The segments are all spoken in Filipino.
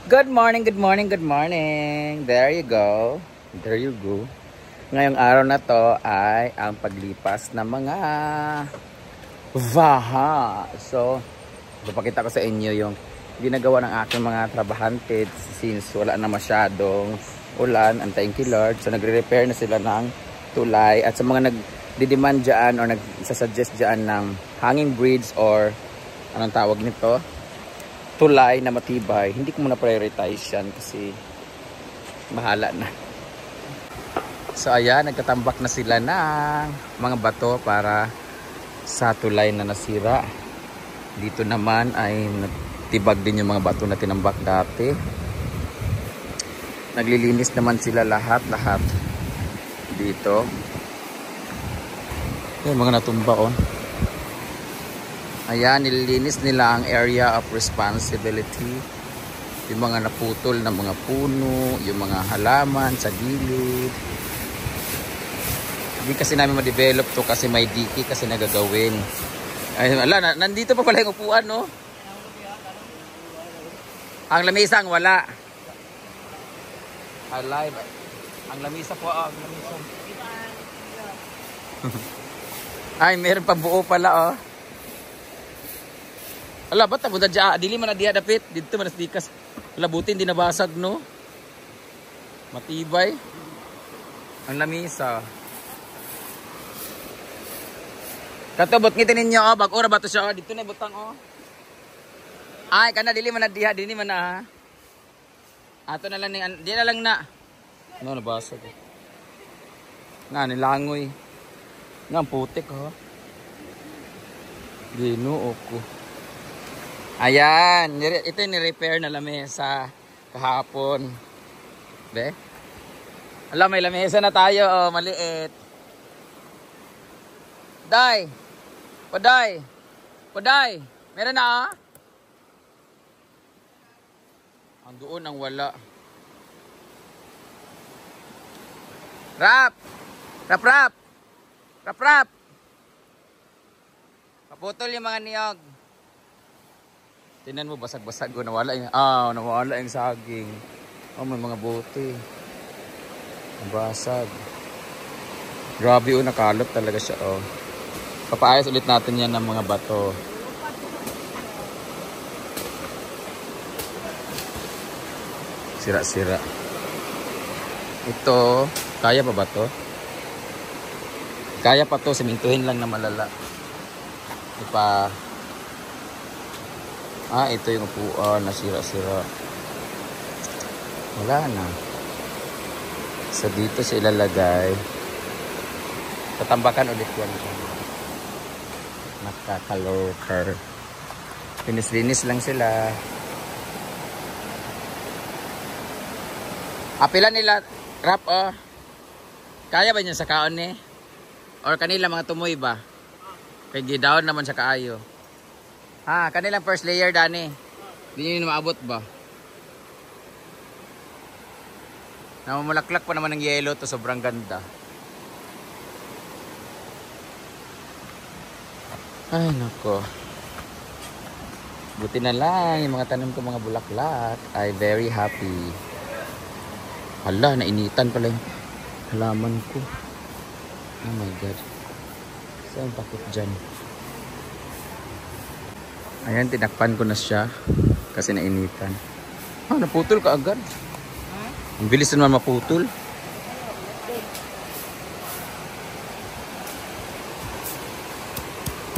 Good morning, good morning, good morning. There you go. There you go. Ngayong araw na to ay ang paglipas ng mga vaha. So, ipapakita ko sa inyo yung ginagawa ng aking mga trabahante since wala na masyadong ulan. Antayin kay Lord. So, nagre-repair na sila ng tulay. At sa mga nagdi-demand dyan or nagsasuggest dyan ng hanging bridge or anong tawag nito? Tulay na matibay, hindi ko muna prioritize yan kasi mahala na. So ayan, nagtatambak na sila ng mga bato para sa tulay na nasira. Dito naman ay natibag din yung mga bato na tinambak dati. Naglilinis naman sila lahat dito. Yung mga natumba oh. Ayan, nililinis nila ang area of responsibility. Yung mga naputol na mga puno, yung mga halaman sa gilid. Hindi kasi namin ma-develop to kasi may diki kasi nagagawin. Ay, ala, nandito pa pala yung upuan, no? Ang lamisa ang wala. Alive. Ang lamisa po, ang lamisa. Ay, meron pa buo pala, oh. Ala, ba't ako dadya? Dili man na diya dapit. Dito man dikas. Ala, buti hindi nabasag, no? Matibay. Ang lamisa. Katubot ngitin ninyo, oh. Bag-ora ba ito siya, oh. Dito na butang, oh. Ay, kana, dili man na diya. Dili man na, ha? Ato na lang, di na lang na. Ano, nabasag, oh. Nga, nilangoy. Nga, ang putik, oh. Ginoo ko. Ayan, ito yung ni-repair na lamesa kahapon. Be? Alam, may lamesa na tayo, oh, maliit. Day! Paday! Paday! Meron na, ah? Ang doon ang wala. Rap! Rap, rap! Rap, rap! Paputol yung mga niyog. Tinan mo, basag-basag ko. Nawala yung saging. Oh, may mga bote. Basag. Grabe, oh, nakalot talaga siya, oh. Papaayos ulit natin yan ng mga bato. Sira-sira. Ito, kaya pa ba to? Kaya pa to, simintuhin lang na malala. Ito yung upuan, nasira-sira. Wala na. So, dito siya ilalagay. Tatambakan ulit yan. Nakakaloker. Linis-linis lang sila. Apila nila, rap, oh. Kaya ba niya sa kaon eh? Or kanila mga tumoy ba? Kaya gidaon naman sa kaayo. Kanilang first layer, Dani. Hindi nyo maabot ba? Namamulaklak pa naman ng yellow to. Sobrang ganda. Ay, nako. Buti na lang. Yung mga tanim ko, mga bulaklak, ay very happy. Hala, nainitan pala yung halaman ko. Oh my God. Saan pakit dyan? Ayan, tinakpan ko na siya kasi nainitan. Naputol ka agad. Ang bilis naman maputol.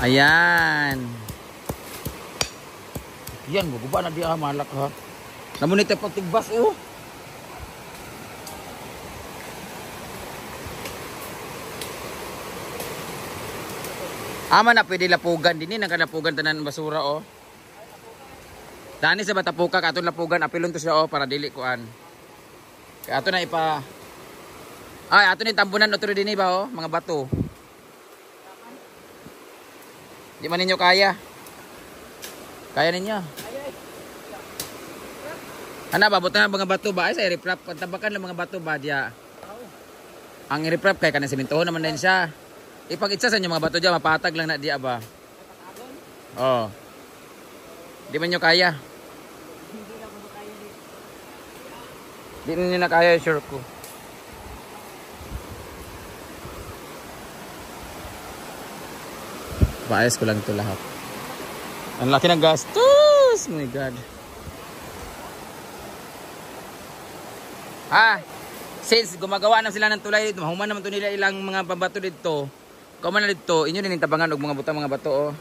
Ayan. Yan, guguba na di malak ha. Namunit yung pagtigbas, oh. Ama na pwede lapugan din nang lapugan tanan basura oh. Dani sa batapuka katon lapugan apilon to siya oh para dili kuan. Kaya ato na ato ni tambunan otro dinhi ba oh mga bato. Di man ninyo kaya. Kaya ninyo. Ana babutan mga bato ba ay sa i-reprap pantabakan lang mga bato ba dia. Ang i-reprap kay kanang sementoho naman din siya. Ipag-itsa sa inyo mga bato dyan, mapatag lang na diya ba? Oo. Di man nyo kaya? Di na nyo na kaya, sure ko. Paayos ko lang ito lahat. Ang laki ng gastos! Oh my God. Since gumagawa na sila ng tulay dito, mahuman naman ito nila ilang mga pambato dito. Kauman na dito, inyo din tabangan og mga butang mga bato, oh.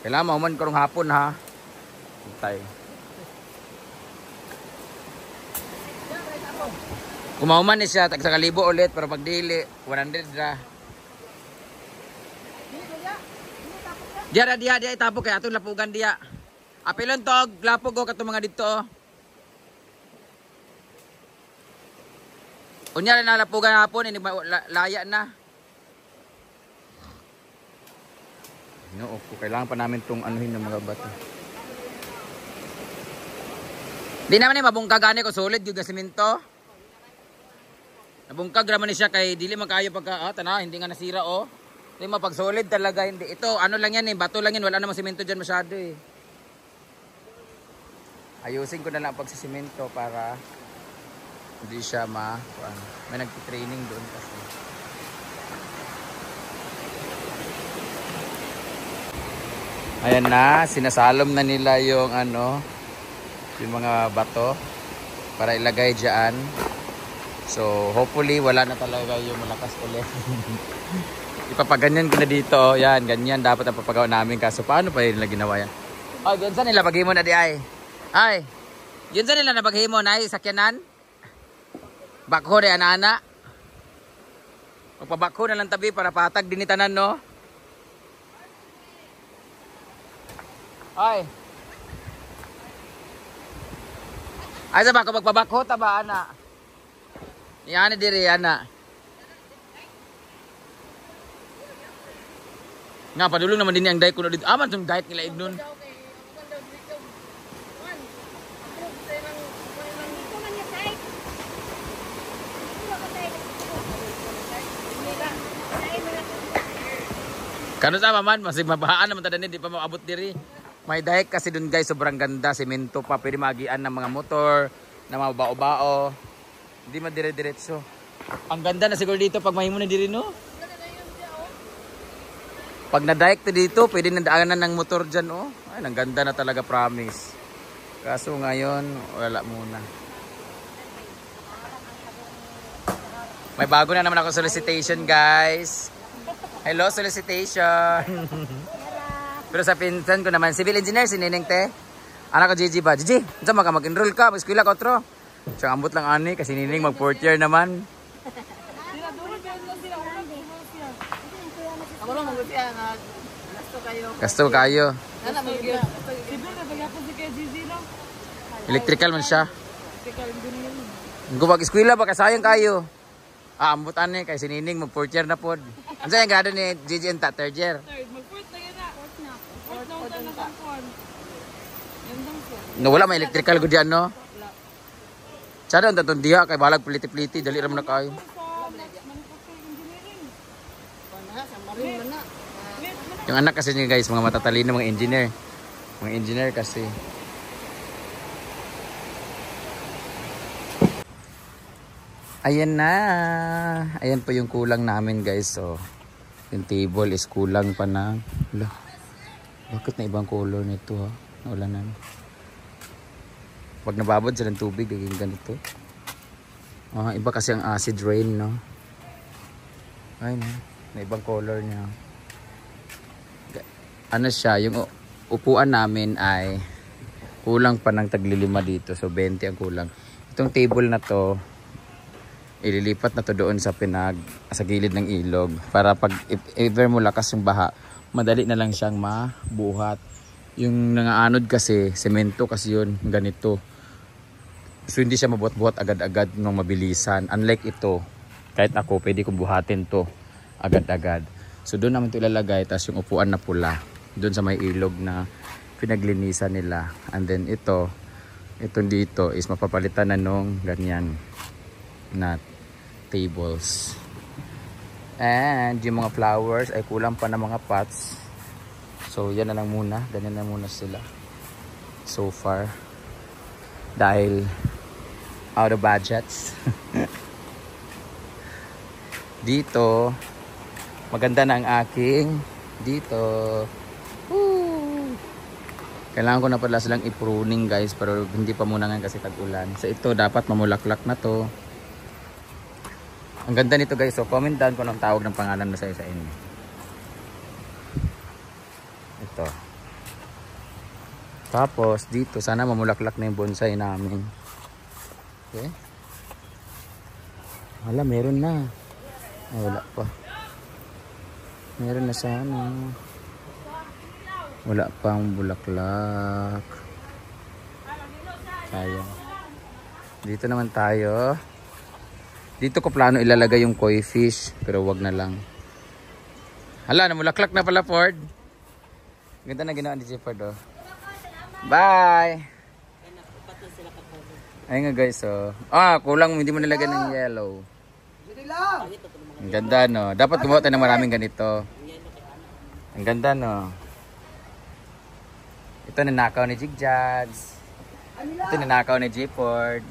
Kailangan mahuman karong hapon, ha. Hintay. Kumahuman ni siya, tag sa kalibo ulit para pagdili. 100 ra. Diya itapok kaya atong lapugan diya. Apilon tog, lapog o katong mga dito, oh. Unya na lapugan hapon, hindi laya na. No, okay. Kailangan pa namin itong anuhin ng mga bato. Di naman eh, mabungkag gani ko solid yung gasimento. Nabungkag naman siya kay dili man kayo pagka, tana, hindi nga nasira, oh. Hindi mapag solid talaga, hindi. Ito, ano lang yan eh, bato lang yan, wala namang simento dyan masyado eh. Ayusin ko na lang pagsisimento para hindi siya may nagtitraining doon kasi. Ayan na, sinasalom na nila yung yung mga bato para ilagay dyan. So hopefully wala na talaga yung malakas ulit. Ipapaganyan ko na dito, oh. Yan, ganyan dapat ang papagawa namin, kaso paano pa nila ginawa yan? Oh, yun saan nila baghimo na di ay? Ay, yun saan nila nabaghimo na ay sakyanan? Bakho na ana. Magpabakho na lang tabi para patag din itanan, no? Ay. Ay sa bako magpabakho ta ba ana? Yan diri ana. Nga padulong naman din yang dayk kuno dito. Aman tong dayk nila ignon. Kano sa man, masig mabahaan naman tada di pa maabot diri. May dayek kasi dun guys, sobrang ganda, semento pa, pwede magian ng mga motor, na mga bao-bao. Hindi madire-diretso. Ang ganda na siguro dito pag mahimo na diri, no? Pag na-dayek to dito, pwede na daanan ng motor dyan, oh. Ay, ang ganda na talaga, promise. Kaso ngayon, wala muna. May bago na naman ako solicitation, guys. Hello, solicitation. Pero sa pinsan ko naman, civil engineer, si Nining te. Anak ko, Gigi ba? Gigi, saan ka mag-enroll ka? Mag-eskwela ka, otro. Tsaka ambot lang ani, kasi Nining mag-4th year naman. Gasto kayo. Electrical man siya. Kung mag-eskwela ba, kasayang kayo. Ambutan ni kay Sinining mag 4th year na pod. Unsa yung grado ni Gigi enta 3rd year? Third, mag 4th na yun na. 4th na tampon. No wala may electrical gud diyan, no? Wala. Sada unta ton diha kay balag pliti-pliti dali ra man na kayo. Yung anak kasi niya guys, mga matatalino, mga engineer. Mga engineer kasi. Ayan na. Ayan po yung kulang namin guys. So, yung table is kulang pa ng... Bakit na ibang color nito, ha? Naulanan. Pag nababad silang tubig, gaging ganito. Iba kasi ang acid rain, no? Ay, no? Na ibang color niya. Ano siya, yung upuan namin ay kulang pa ng taglilima dito. So, 20 ang kulang. Itong table na to, ililipat na to doon sa sa gilid ng ilog para pag if ever mo lakas yung baha, madali na lang siyang mabuhat. Yung nangaanod kasi semento kasi yun ganito, so hindi siya mabuhat-buhat agad-agad nung mabilisan, unlike ito kahit ako pwede kong buhatin to agad-agad. So doon naman ito ilalagay, tapos yung upuan na pula doon sa may ilog na pinaglinisan nila, and then itong dito is mapapalitan na nung ganyan na tables. And yung mga flowers ay kulang pa ng mga pots. So yan na lang muna. Ganyan na muna sila so far. dahil out of budgets. Dito maganda na ang aking dito. Woo! Kailangan ko na pala silang i-pruning guys, pero hindi pa muna ngayon kasi tag-ulan. So ito dapat mamulaklak na to. Ang ganda nito guys. So comment down kung anong tawag ng pangalan na sa inyo. Ito. Tapos dito sana mamulaklak na yung bonsai namin. Okay. Wala, meron na. Ay, wala pa. Meron na sana. Wala pang bulaklak. Sayang. Dito naman tayo. Dito ko plano ilalagay yung koi fish, pero wag na lang. Hala, namulaklak na pala, Ford. Ganda na ginawa ni Jefford, oh. Bye! Ayun nga guys, oh. Kulang, hindi mo nilagyan ng yellow. Ang ganda, no? Dapat gumawa tayo ng maraming ganito. Ang ganda, no? Ito ninakaw ni Jigjags. Ito ninakaw ni Jefford.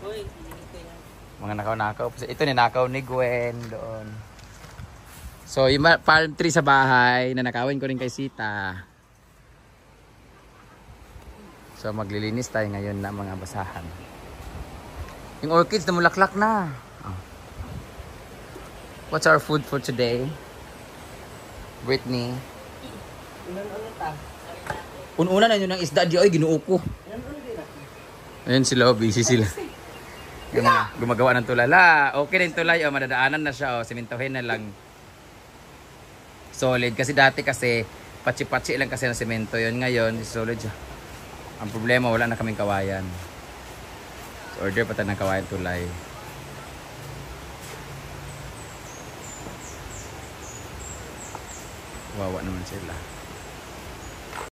Mga nakaw-nakaw. Ito ninakaw ni Gwen doon. So, yung palm tree sa bahay, nanakawin ko rin kay Sita. So, maglilinis tayo ngayon na mga basahan. Yung orchids na mulaklak na. What's our food for today? Brittany? Una na yun ng isda. Di ay, ginuo ko. Ayun sila, busy sila. Gumagawa ng tulala. Okay na yung tulay. Madadaanan na siya. Simintuhin na lang. Solid. Kasi dati kasi, patsi-patsi lang kasi ng semento yun. Ngayon, solid siya. Ang problema, wala na kaming kawayan. So, order pa tayo ng kawayan tulay. Wawa naman sila.